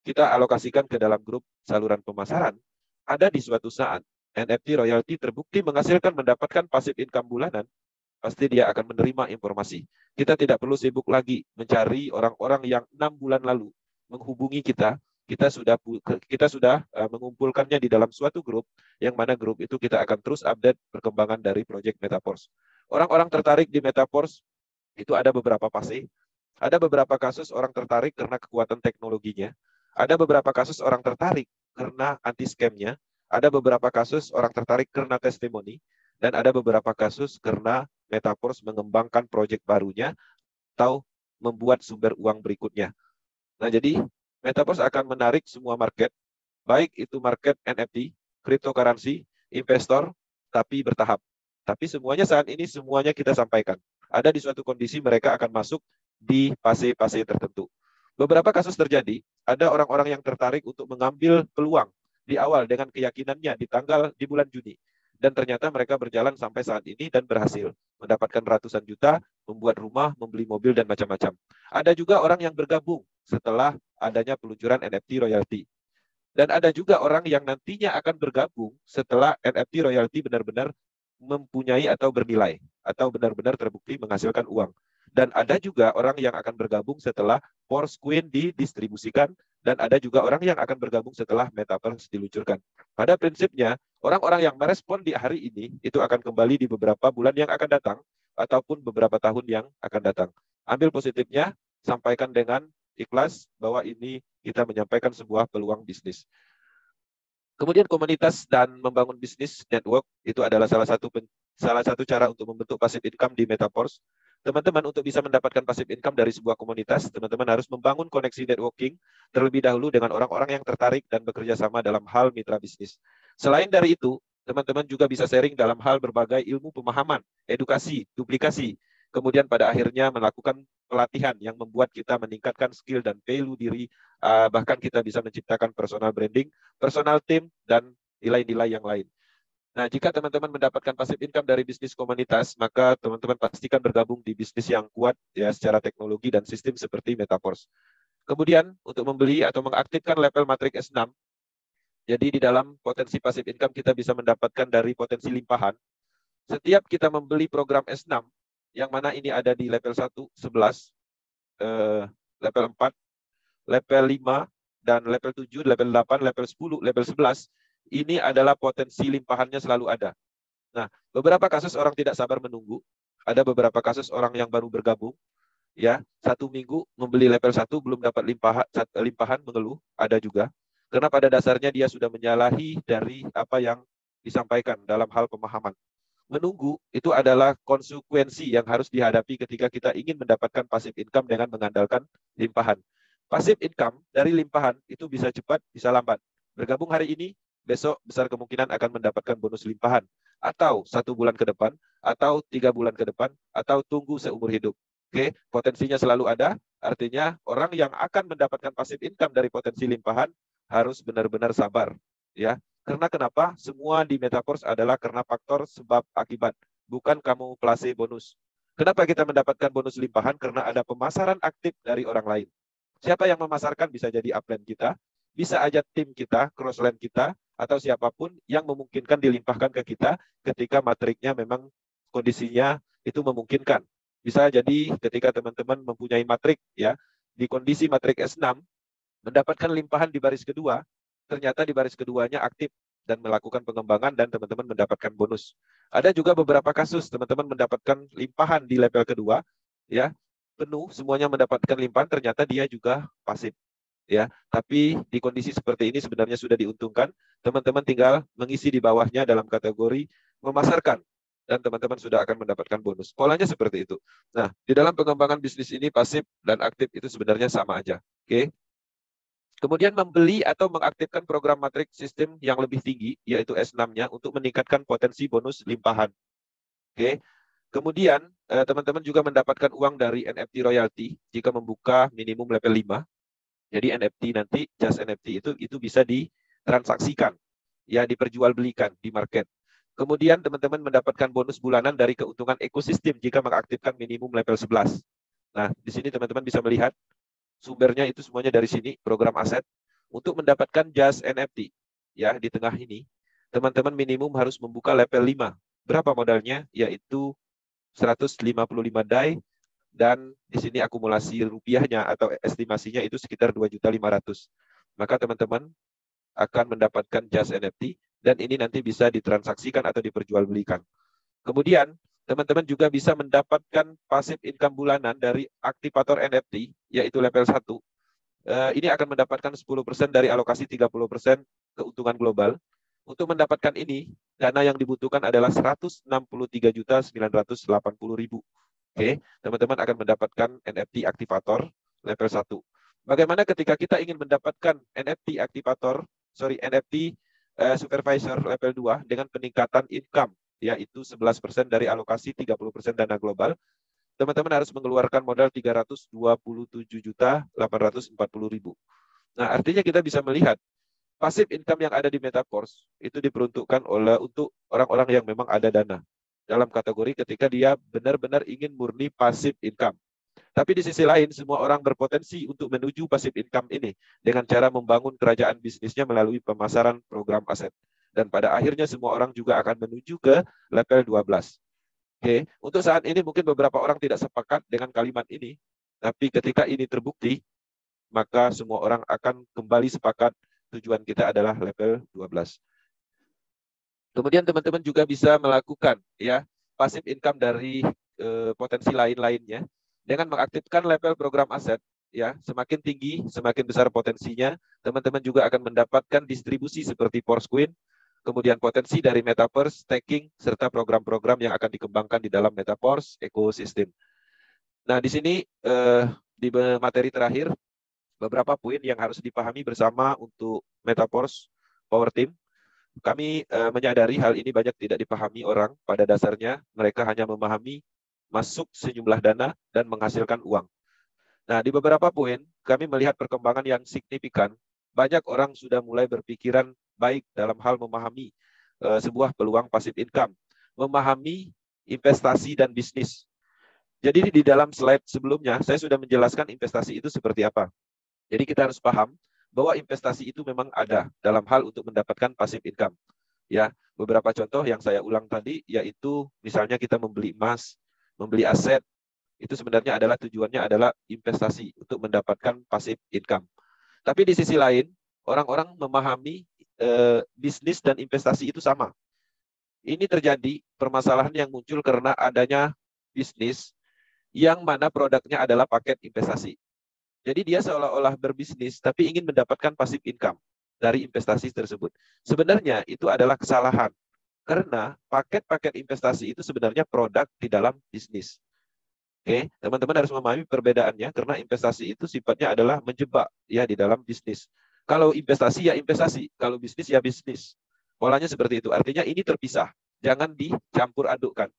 kita alokasikan ke dalam grup saluran pemasaran. Ada di suatu saat, NFT royalty terbukti mendapatkan passive income bulanan, pasti dia akan menerima informasi. Kita tidak perlu sibuk lagi mencari orang-orang yang 6 bulan lalu menghubungi kita. Kita sudah mengumpulkannya di dalam suatu grup, yang mana grup itu kita akan terus update perkembangan dari Project Metaverse. Orang-orang tertarik di Metaverse itu ada beberapa fase. Ada beberapa kasus orang tertarik karena kekuatan teknologinya. Ada beberapa kasus orang tertarik karena anti-scam-nya. Ada beberapa kasus orang tertarik karena testimoni. Dan ada beberapa kasus karena Metaverse mengembangkan proyek barunya atau membuat sumber uang berikutnya. Nah, jadi Metaverse akan menarik semua market, baik itu market NFT, cryptocurrency, investor, tapi bertahap. Tapi semuanya saat ini semuanya kita sampaikan. Ada di suatu kondisi mereka akan masuk di fase-fase tertentu. Beberapa kasus terjadi, ada orang-orang yang tertarik untuk mengambil peluang di awal dengan keyakinannya di bulan Juni. Dan ternyata mereka berjalan sampai saat ini dan berhasil mendapatkan ratusan juta, membuat rumah, membeli mobil, dan macam-macam. Ada juga orang yang bergabung setelah adanya peluncuran NFT royalty. Dan ada juga orang yang nantinya akan bergabung setelah NFT royalty benar-benar mempunyai atau bernilai, atau benar-benar terbukti menghasilkan uang. Dan ada juga orang yang akan bergabung setelah Force Queen didistribusikan, dan ada juga orang yang akan bergabung setelah Metaverse diluncurkan. Pada prinsipnya, orang-orang yang merespon di hari ini itu akan kembali di beberapa bulan yang akan datang ataupun beberapa tahun yang akan datang. Ambil positifnya, sampaikan dengan ikhlas bahwa ini kita menyampaikan sebuah peluang bisnis. Kemudian komunitas dan membangun bisnis network itu adalah salah satu cara untuk membentuk passive income di Metaverse. Teman-teman untuk bisa mendapatkan passive income dari sebuah komunitas, teman-teman harus membangun koneksi networking terlebih dahulu dengan orang-orang yang tertarik dan bekerja sama dalam hal mitra bisnis. Selain dari itu, teman-teman juga bisa sharing dalam hal berbagai ilmu pemahaman, edukasi, duplikasi, kemudian pada akhirnya melakukan pelatihan yang membuat kita meningkatkan skill dan value diri, bahkan kita bisa menciptakan personal branding, personal team, dan nilai-nilai yang lain. Nah, jika teman-teman mendapatkan passive income dari bisnis komunitas, maka teman-teman pastikan bergabung di bisnis yang kuat ya secara teknologi dan sistem seperti Metaverse. Kemudian, untuk membeli atau mengaktifkan level Matrix S6, jadi di dalam potensi passive income kita bisa mendapatkan dari potensi limpahan. Setiap kita membeli program S6, yang mana ini ada di level 1, 11, level 4, level 5, dan level 7, level 8, level 10, level 11, ini adalah potensi limpahannya selalu ada. Nah, beberapa kasus orang tidak sabar menunggu, ada beberapa kasus orang yang baru bergabung, ya 1 minggu membeli level 1 belum dapat limpahan mengeluh, ada juga. Karena pada dasarnya dia sudah menyalahi dari apa yang disampaikan dalam hal pemahaman. Menunggu itu adalah konsekuensi yang harus dihadapi ketika kita ingin mendapatkan passive income dengan mengandalkan limpahan. Passive income dari limpahan itu bisa cepat, bisa lambat. Bergabung hari ini, besok besar kemungkinan akan mendapatkan bonus limpahan. Atau 1 bulan ke depan, atau 3 bulan ke depan, atau tunggu seumur hidup. Oke, potensinya selalu ada, artinya orang yang akan mendapatkan passive income dari potensi limpahan harus benar-benar sabar, ya. Karena kenapa? Semua di Metaverse adalah karena faktor sebab akibat, bukan kamuflase bonus. Kenapa kita mendapatkan bonus limpahan? Karena ada pemasaran aktif dari orang lain. Siapa yang memasarkan bisa jadi upline kita, bisa aja tim kita, crossline kita, atau siapapun yang memungkinkan dilimpahkan ke kita ketika matriknya memang kondisinya itu memungkinkan. Bisa jadi ketika teman-teman mempunyai matrik, ya, di kondisi matrik S6, mendapatkan limpahan di baris kedua, ternyata di baris keduanya aktif dan melakukan pengembangan dan teman-teman mendapatkan bonus. Ada juga beberapa kasus teman-teman mendapatkan limpahan di level kedua, ya, penuh, semuanya mendapatkan limpahan, ternyata dia juga pasif, ya. Tapi di kondisi seperti ini sebenarnya sudah diuntungkan, teman-teman tinggal mengisi di bawahnya dalam kategori memasarkan, dan teman-teman sudah akan mendapatkan bonus. Polanya seperti itu. Nah, di dalam pengembangan bisnis ini pasif dan aktif itu sebenarnya sama aja. Oke. Kemudian membeli atau mengaktifkan program matrik sistem yang lebih tinggi, yaitu S6-nya, untuk meningkatkan potensi bonus limpahan. Oke. Kemudian, teman-teman juga mendapatkan uang dari NFT royalty jika membuka minimum level 5. Jadi NFT nanti, just NFT itu bisa ditransaksikan, ya, diperjualbelikan di market. Kemudian teman-teman mendapatkan bonus bulanan dari keuntungan ekosistem jika mengaktifkan minimum level 11. Nah, di sini teman-teman bisa melihat sumbernya itu semuanya dari sini, program aset. Untuk mendapatkan just NFT, ya, di tengah ini, teman-teman minimum harus membuka level 5. Berapa modalnya? Yaitu 155 DAI, dan di sini akumulasi rupiahnya atau estimasinya itu sekitar 2.500.000. Maka teman-teman akan mendapatkan just NFT, dan ini nanti bisa ditransaksikan atau diperjualbelikan. Kemudian teman-teman juga bisa mendapatkan passive income bulanan dari aktivator NFT, yaitu level 1. Ini akan mendapatkan 10% dari alokasi 30% keuntungan global. Untuk mendapatkan ini, dana yang dibutuhkan adalah 163.980.000. Oke, teman-teman akan mendapatkan NFT aktivator level 1. Bagaimana ketika kita ingin mendapatkan NFT aktivator, NFT supervisor level 2 dengan peningkatan income, yaitu 11% dari alokasi 30% dana global, teman-teman harus mengeluarkan modal 327.840.000. Nah, artinya kita bisa melihat passive income yang ada di Metaverse itu diperuntukkan untuk orang-orang yang memang ada dana. Dalam kategori ketika dia benar-benar ingin murni passive income. Tapi di sisi lain, semua orang berpotensi untuk menuju passive income ini dengan cara membangun kerajaan bisnisnya melalui pemasaran program aset. Dan pada akhirnya semua orang juga akan menuju ke level 12. Oke, untuk saat ini mungkin beberapa orang tidak sepakat dengan kalimat ini, tapi ketika ini terbukti, maka semua orang akan kembali sepakat tujuan kita adalah level 12. Kemudian teman-teman juga bisa melakukan, ya, passive income dari potensi lain-lainnya dengan mengaktifkan level program aset, ya. Semakin tinggi, semakin besar potensinya. Teman-teman juga akan mendapatkan distribusi seperti Force-Queen, kemudian potensi dari Metaverse, staking, serta program-program yang akan dikembangkan di dalam Metaverse ekosistem. Nah, di sini di materi terakhir, beberapa poin yang harus dipahami bersama untuk Metaverse Power Team. Kami menyadari hal ini banyak tidak dipahami orang. Pada dasarnya, mereka hanya memahami masuk sejumlah dana dan menghasilkan uang. Nah, di beberapa poin, kami melihat perkembangan yang signifikan. Banyak orang sudah mulai berpikiran baik dalam hal memahami sebuah peluang passive income, memahami investasi dan bisnis. Jadi di dalam slide sebelumnya, saya sudah menjelaskan investasi itu seperti apa. Jadi kita harus paham bahwa investasi itu memang ada dalam hal untuk mendapatkan passive income. Ya, beberapa contoh yang saya ulang tadi, yaitu misalnya kita membeli emas, membeli aset, itu sebenarnya adalah tujuannya adalah investasi untuk mendapatkan passive income. Tapi di sisi lain, orang-orang memahami bisnis dan investasi itu sama. Ini terjadi permasalahan yang muncul karena adanya bisnis yang mana produknya adalah paket investasi. Jadi dia seolah-olah berbisnis tapi ingin mendapatkan passive income dari investasi tersebut. Sebenarnya itu adalah kesalahan. Karena paket-paket investasi itu sebenarnya produk di dalam bisnis. Oke, teman-teman harus memahami perbedaannya karena investasi itu sifatnya adalah menjebak, ya, di dalam bisnis. Kalau investasi ya investasi, kalau bisnis ya bisnis. Polanya seperti itu. Artinya ini terpisah, jangan dicampur adukkan.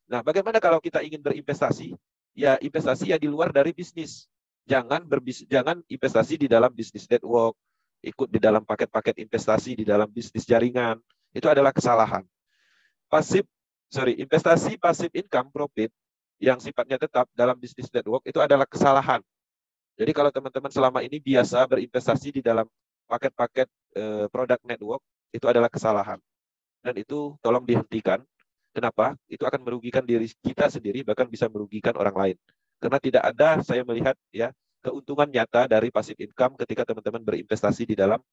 Nah, bagaimana kalau kita ingin berinvestasi? Ya investasi ya di luar dari bisnis. Jangan investasi di dalam bisnis network, ikut di dalam paket-paket investasi di dalam bisnis jaringan, itu adalah kesalahan. Investasi passive income profit yang sifatnya tetap dalam bisnis network itu adalah kesalahan. Jadi kalau teman-teman selama ini biasa berinvestasi di dalam paket-paket produk network, itu adalah kesalahan. Dan itu tolong dihentikan. Kenapa? Itu akan merugikan diri kita sendiri, bahkan bisa merugikan orang lain. Karena tidak ada, saya melihat ya, keuntungan nyata dari passive income ketika teman-teman berinvestasi di dalam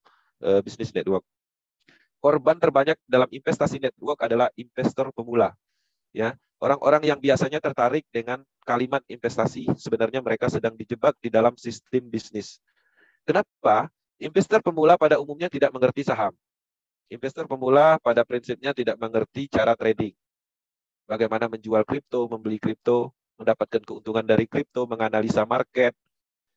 bisnis network. Korban terbanyak dalam investasi network adalah investor pemula. Ya, orang-orang yang biasanya tertarik dengan kalimat investasi, sebenarnya mereka sedang dijebak di dalam sistem bisnis. Kenapa? Investor pemula pada umumnya tidak mengerti saham. Investor pemula pada prinsipnya tidak mengerti cara trading. Bagaimana menjual kripto, membeli kripto, mendapatkan keuntungan dari kripto, menganalisa market,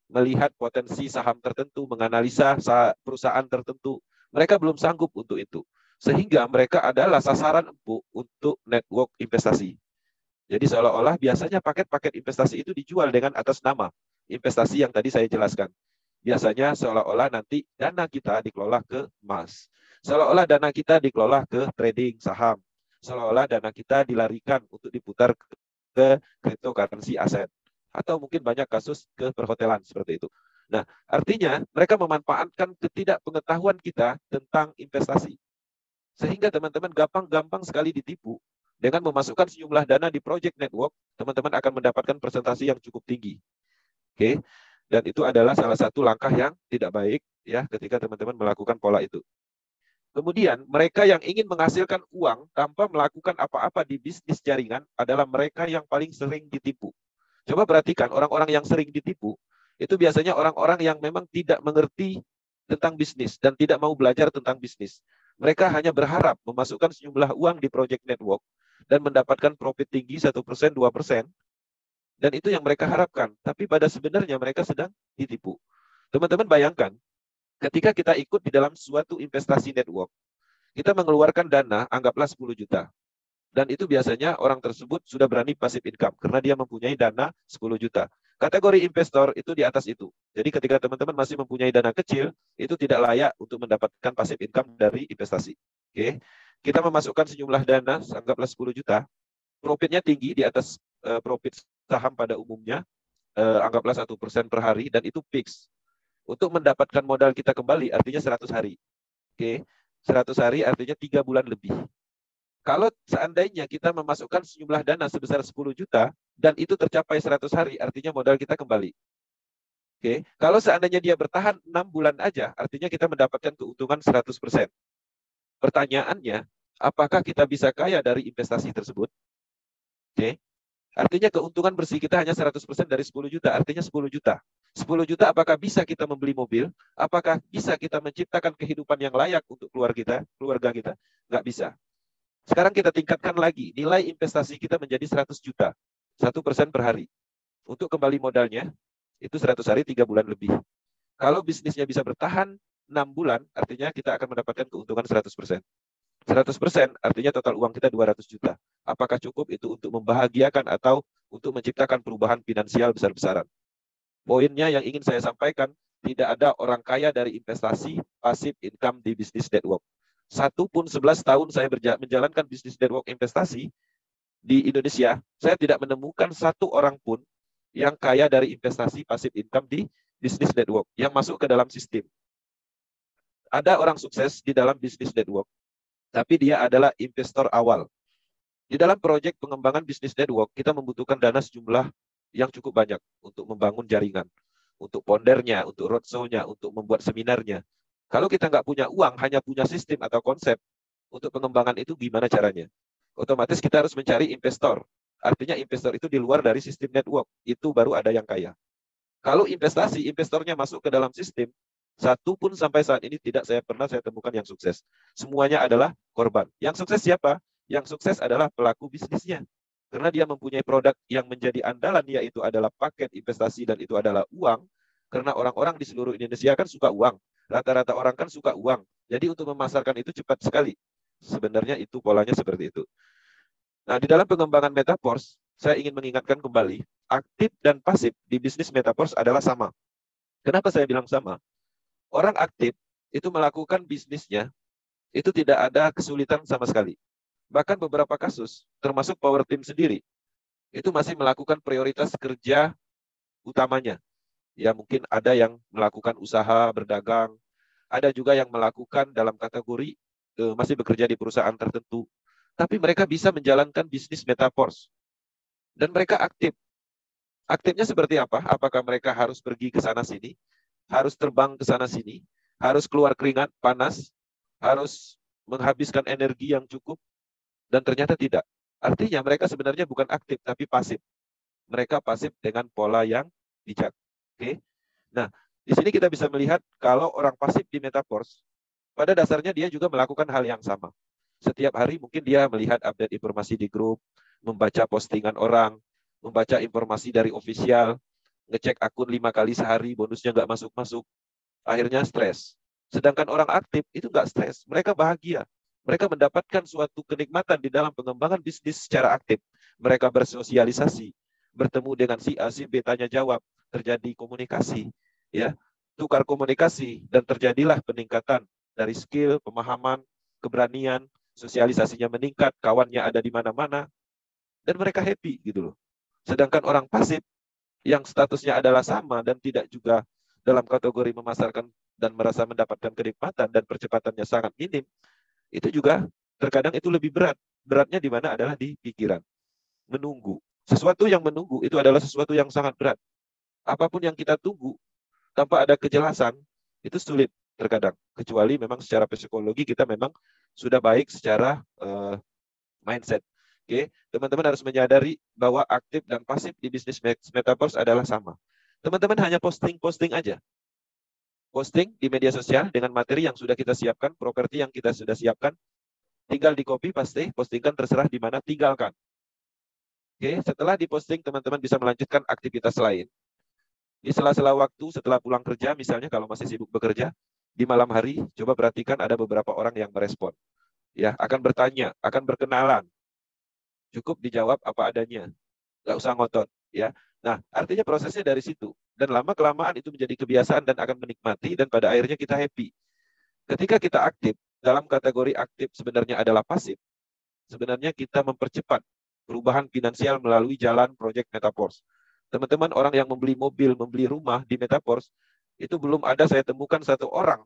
melihat potensi saham tertentu, menganalisa perusahaan tertentu. Mereka belum sanggup untuk itu. Sehingga mereka adalah sasaran empuk untuk network investasi. Jadi seolah-olah biasanya paket-paket investasi itu dijual dengan atas nama investasi yang tadi saya jelaskan. Biasanya seolah-olah nanti dana kita dikelola ke emas. Seolah-olah dana kita dikelola ke trading saham. Seolah-olah dana kita dilarikan untuk diputar ke cryptocurrency aset. Atau mungkin banyak kasus ke perhotelan seperti itu. Nah, artinya mereka memanfaatkan ketidakpengetahuan kita tentang investasi. Sehingga teman-teman gampang sekali ditipu. Dengan memasukkan sejumlah dana di project network, teman-teman akan mendapatkan presentasi yang cukup tinggi. Oke. Dan itu adalah salah satu langkah yang tidak baik ya ketika teman-teman melakukan pola itu. Kemudian, mereka yang ingin menghasilkan uang tanpa melakukan apa-apa di bisnis jaringan adalah mereka yang paling sering ditipu. Coba perhatikan, orang-orang yang sering ditipu, itu biasanya orang-orang yang memang tidak mengerti tentang bisnis dan tidak mau belajar tentang bisnis. Mereka hanya berharap memasukkan sejumlah uang di project network dan mendapatkan profit tinggi 1%, 2%. Dan itu yang mereka harapkan. Tapi pada sebenarnya mereka sedang ditipu. Teman-teman bayangkan, ketika kita ikut di dalam suatu investasi network, kita mengeluarkan dana, anggaplah 10 juta. Dan itu biasanya orang tersebut sudah berani passive income, karena dia mempunyai dana 10 juta. Kategori investor itu di atas itu. Jadi ketika teman-teman masih mempunyai dana kecil, itu tidak layak untuk mendapatkan passive income dari investasi. Oke, kita memasukkan sejumlah dana, anggaplah 10 juta, profitnya tinggi di atas profit saham pada umumnya, anggaplah 1% per hari, dan itu fix. Untuk mendapatkan modal kita kembali, artinya 100 hari. Oke, 100 hari artinya 3 bulan lebih. Kalau seandainya kita memasukkan sejumlah dana sebesar 10 juta, dan itu tercapai 100 hari, artinya modal kita kembali. Oke, kalau seandainya dia bertahan 6 bulan aja, artinya kita mendapatkan keuntungan 100%. Pertanyaannya, apakah kita bisa kaya dari investasi tersebut? Oke, artinya keuntungan bersih kita hanya 100% dari 10 juta, artinya 10 juta. 10 juta apakah bisa kita membeli mobil? Apakah bisa kita menciptakan kehidupan yang layak untuk keluarga kita? Nggak bisa. Sekarang kita tingkatkan lagi, nilai investasi kita menjadi 100 juta, 1% per hari. Untuk kembali modalnya, itu 100 hari 3 bulan lebih. Kalau bisnisnya bisa bertahan 6 bulan, artinya kita akan mendapatkan keuntungan 100%. 100% artinya total uang kita 200 juta. Apakah cukup itu untuk membahagiakan atau untuk menciptakan perubahan finansial besar-besaran? Poinnya yang ingin saya sampaikan, tidak ada orang kaya dari investasi passive income di bisnis network. 11 tahun saya menjalankan bisnis network investasi di Indonesia, saya tidak menemukan satu orang pun yang kaya dari investasi passive income di bisnis network yang masuk ke dalam sistem. Ada orang sukses di dalam bisnis network, tapi dia adalah investor awal. Di dalam proyek pengembangan bisnis network, kita membutuhkan dana sejumlah yang cukup banyak untuk membangun jaringan, untuk pondernya, untuk roadshow-nya, untuk membuat seminarnya. Kalau kita nggak punya uang, hanya punya sistem atau konsep untuk pengembangan itu, gimana caranya? Otomatis kita harus mencari investor. Artinya investor itu di luar dari sistem network. Itu baru ada yang kaya. Kalau investasi, investornya masuk ke dalam sistem, satu pun sampai saat ini tidak saya temukan yang sukses. Semuanya adalah korban. Yang sukses siapa? Yang sukses adalah pelaku bisnisnya. Karena dia mempunyai produk yang menjadi andalan, yaitu adalah paket investasi dan itu adalah uang. Karena orang-orang di seluruh Indonesia kan suka uang. Rata-rata orang kan suka uang. Jadi untuk memasarkan itu cepat sekali. Sebenarnya itu polanya seperti itu. Nah, di dalam pengembangan Metaverse, saya ingin mengingatkan kembali, aktif dan pasif di bisnis Metaverse adalah sama. Kenapa saya bilang sama? Orang aktif itu melakukan bisnisnya, itu tidak ada kesulitan sama sekali. Bahkan beberapa kasus, termasuk Power Team sendiri, itu masih melakukan prioritas kerja utamanya. Ya mungkin ada yang melakukan usaha, berdagang, ada juga yang melakukan dalam kategori masih bekerja di perusahaan tertentu. Tapi mereka bisa menjalankan bisnis Metaverse. Dan mereka aktif. Aktifnya seperti apa? Apakah mereka harus pergi ke sana-sini? Harus terbang ke sana-sini? Harus keluar keringat, panas? Harus menghabiskan energi yang cukup? Dan ternyata tidak. Artinya mereka sebenarnya bukan aktif, tapi pasif. Mereka pasif dengan pola yang bijak. Oke. Nah, di sini kita bisa melihat kalau orang pasif di Metaverse, pada dasarnya dia juga melakukan hal yang sama. Setiap hari mungkin dia melihat update informasi di grup, membaca postingan orang, membaca informasi dari official, ngecek akun 5 kali sehari, bonusnya nggak masuk-masuk. Akhirnya stres. Sedangkan orang aktif itu nggak stres, mereka bahagia. Mereka mendapatkan suatu kenikmatan di dalam pengembangan bisnis secara aktif. Mereka bersosialisasi, bertemu dengan si A, si B, tanya jawab, terjadi komunikasi, ya, tukar komunikasi, dan terjadilah peningkatan dari skill, pemahaman, keberanian, sosialisasinya meningkat, kawannya ada di mana-mana, dan mereka happy gitu loh. Sedangkan orang pasif yang statusnya adalah sama dan tidak juga dalam kategori memasarkan dan merasa mendapatkan kenikmatan dan percepatannya sangat minim, itu juga terkadang itu lebih berat. Beratnya di mana adalah di pikiran. Menunggu. Sesuatu yang menunggu itu adalah sesuatu yang sangat berat. Apapun yang kita tunggu tanpa ada kejelasan, itu sulit terkadang. Kecuali memang secara psikologi kita memang sudah baik secara mindset. Oke, teman-teman harus menyadari bahwa aktif dan pasif di bisnis Metaverse adalah sama. Teman-teman hanya posting aja. Posting di media sosial dengan materi yang sudah kita siapkan, properti yang kita sudah siapkan, tinggal di copy, paste, postingkan, terserah di mana, tinggalkan. Oke, setelah diposting, teman-teman bisa melanjutkan aktivitas lain. Di sela-sela waktu, setelah pulang kerja, misalnya kalau masih sibuk bekerja, di malam hari, coba perhatikan ada beberapa orang yang merespon. Ya, akan bertanya, akan berkenalan. Cukup dijawab apa adanya. Nggak usah ngotot. Ya. Nah, artinya prosesnya dari situ. Dan lama-kelamaan itu menjadi kebiasaan dan akan menikmati, dan pada akhirnya kita happy. Ketika kita aktif, dalam kategori aktif sebenarnya adalah pasif, sebenarnya kita mempercepat perubahan finansial melalui jalan proyek Metaverse. Teman-teman, orang yang membeli mobil, membeli rumah di Metaverse, itu belum ada saya temukan satu orang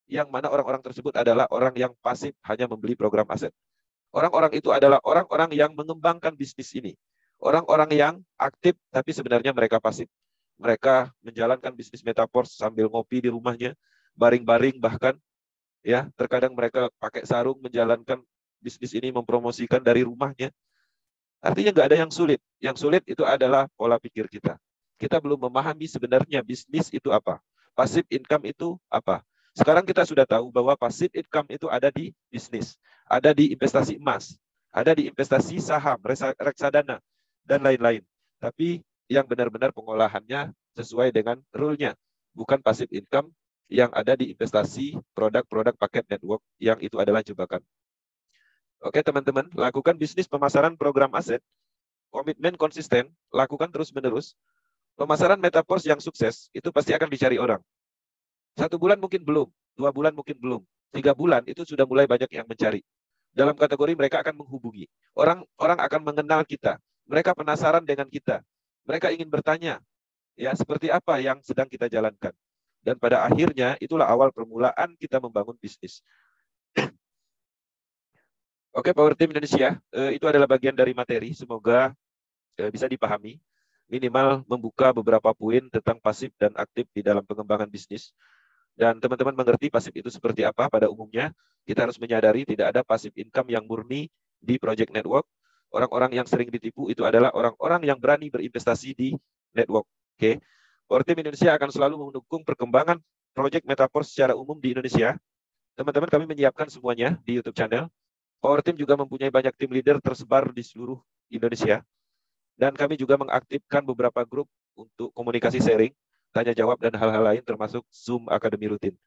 yang mana orang-orang tersebut adalah orang yang pasif hanya membeli program aset. Orang-orang itu adalah orang-orang yang mengembangkan bisnis ini. Orang-orang yang aktif, tapi sebenarnya mereka pasif. Mereka menjalankan bisnis Metaverse sambil ngopi di rumahnya, baring-baring bahkan, ya, terkadang mereka pakai sarung menjalankan bisnis ini, mempromosikan dari rumahnya. Artinya nggak ada yang sulit. Yang sulit itu adalah pola pikir kita. Kita belum memahami sebenarnya bisnis itu apa. Passive income itu apa. Sekarang kita sudah tahu bahwa passive income itu ada di bisnis, ada di investasi emas, ada di investasi saham, reksadana, dan lain-lain. Tapi yang benar-benar pengolahannya sesuai dengan rule-nya. Bukan passive income yang ada di investasi produk-produk paket network yang itu adalah jebakan. Oke teman-teman, lakukan bisnis pemasaran program aset, komitmen konsisten, lakukan terus-menerus. Pemasaran Metaverse yang sukses, itu pasti akan dicari orang. 1 bulan mungkin belum, 2 bulan mungkin belum, 3 bulan itu sudah mulai banyak yang mencari. Dalam kategori mereka akan menghubungi. Orang akan mengenal kita. Mereka penasaran dengan kita. Mereka ingin bertanya, ya seperti apa yang sedang kita jalankan. Dan pada akhirnya itulah awal permulaan kita membangun bisnis. Oke, Power Team Indonesia, itu adalah bagian dari materi. Semoga bisa dipahami. Minimal membuka beberapa poin tentang pasif dan aktif di dalam pengembangan bisnis. Dan teman-teman mengerti pasif itu seperti apa pada umumnya. Kita harus menyadari tidak ada pasif income yang murni di project network. Orang-orang yang sering ditipu itu adalah orang-orang yang berani berinvestasi di network. Oke, Power Team Indonesia akan selalu mendukung perkembangan project Metaverse secara umum di Indonesia. Teman-teman, kami menyiapkan semuanya di YouTube channel. Power Team juga mempunyai banyak tim leader tersebar di seluruh Indonesia. Dan kami juga mengaktifkan beberapa grup untuk komunikasi sharing, tanya jawab, dan hal-hal lain termasuk Zoom Academy rutin.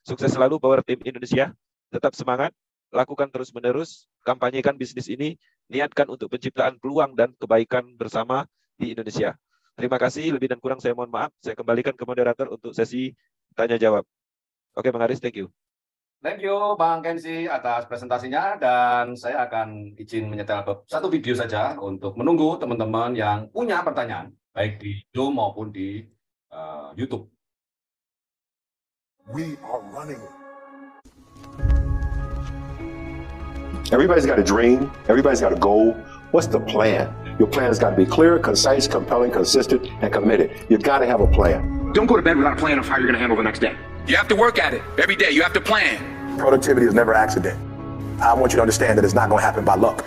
Sukses selalu Power Team Indonesia. Tetap semangat, lakukan terus-menerus, kampanyekan bisnis ini, niatkan untuk penciptaan peluang dan kebaikan bersama di Indonesia. Terima kasih, lebih dan kurang saya mohon maaf. Saya kembalikan ke moderator untuk sesi tanya jawab. Oke, Bang Haris, thank you. Thank you Bang Kenzi atas presentasinya, dan saya akan izin menyetel satu video saja untuk menunggu teman-teman yang punya pertanyaan baik di Zoom maupun di YouTube. We are running. Everybody's got a dream. Everybody's got a goal. What's the plan? Your plan has got to be clear, concise, compelling, consistent, and committed. You've got to have a plan. Don't go to bed without a plan of how you're going to handle the next day. You have to work at it every day. You have to plan. Productivity is never accident. I want you to understand that it's not going to happen by luck.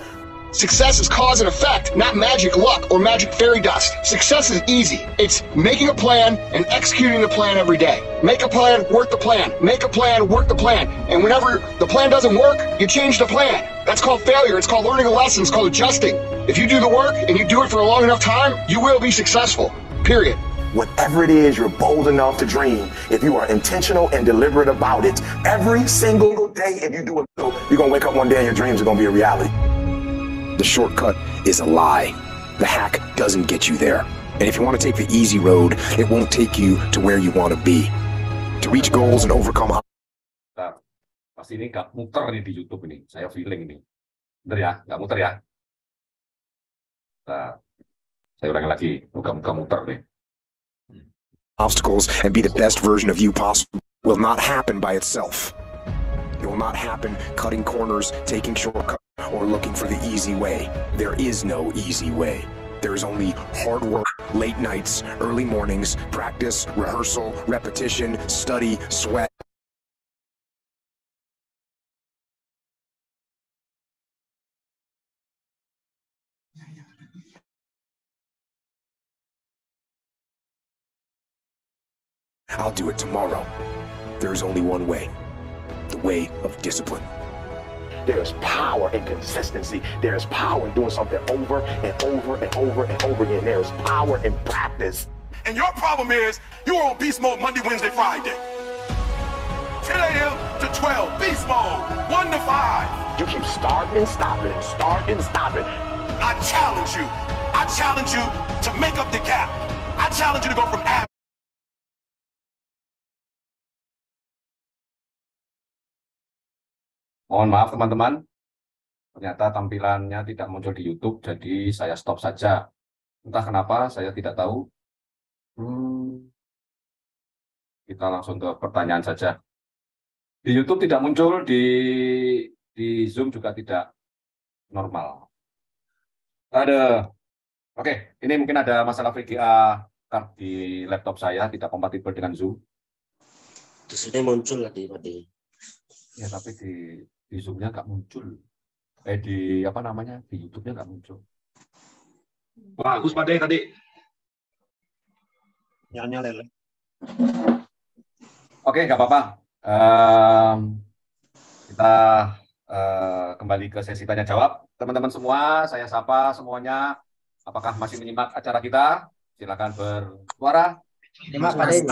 Success is cause and effect, not magic luck or magic fairy dust. Success is easy. It's making a plan and executing the plan every day. Make a plan, work the plan. Make a plan, work the plan. And whenever the plan doesn't work, you change the plan. That's called failure. It's called learning a lesson. It's called adjusting. If you do the work and you do it for a long enough time, you will be successful. Period. Whatever it is you're bold enough to dream, if you are intentional and deliberate about it, every single day, if you do it, you're going to wake up one day and your dreams are going to be a reality. The shortcut is a lie. The hack doesn't get you there. And if you want to take the easy road, it won't take you to where you want to be. To reach goals and overcome... Nah, pasti ini nggak muter nih di YouTube ini. Saya feeling ini. Bener ya? Nggak muter ya? Nah, saya ulangi lagi. Muka-muka muter nih. Obstacles and be the best version of you possible will not happen by itself. It will not happen cutting corners, taking shortcuts, or looking for the easy way. There is no easy way. There is only hard work, late nights, early mornings, practice, rehearsal, repetition, study, sweat. I'll do it tomorrow. There is only one way. The way of discipline. There's power in consistency. There's power in doing something over and over and over and over again. There's power in practice. And your problem is you're on beast mode Monday, Wednesday, Friday. 10 a.m. to 12, beast mode, 1 to 5. You keep starting and stopping and starting and stopping. I challenge you. I challenge you to make up the gap. I challenge you to go from average. Mohon maaf teman-teman, ternyata tampilannya tidak muncul di YouTube, jadi saya stop saja. Entah kenapa, saya tidak tahu. Kita langsung ke pertanyaan saja. Di YouTube tidak muncul, di Zoom juga tidak normal. Oke, ini mungkin ada masalah VGA card di laptop saya, tidak kompatibel dengan Zoom. Di sini muncul tadi. Ya, tapi di Zoom-nya nggak muncul. Di apa namanya? Di YouTube-nya nggak muncul. Bagus Pak De tadi. Nyala lele. Oke, nggak apa-apa. Kita kembali ke sesi tanya jawab. Teman-teman semua, saya sapa semuanya. Apakah masih menyimak acara kita? Silakan bersuara. Terima kasih.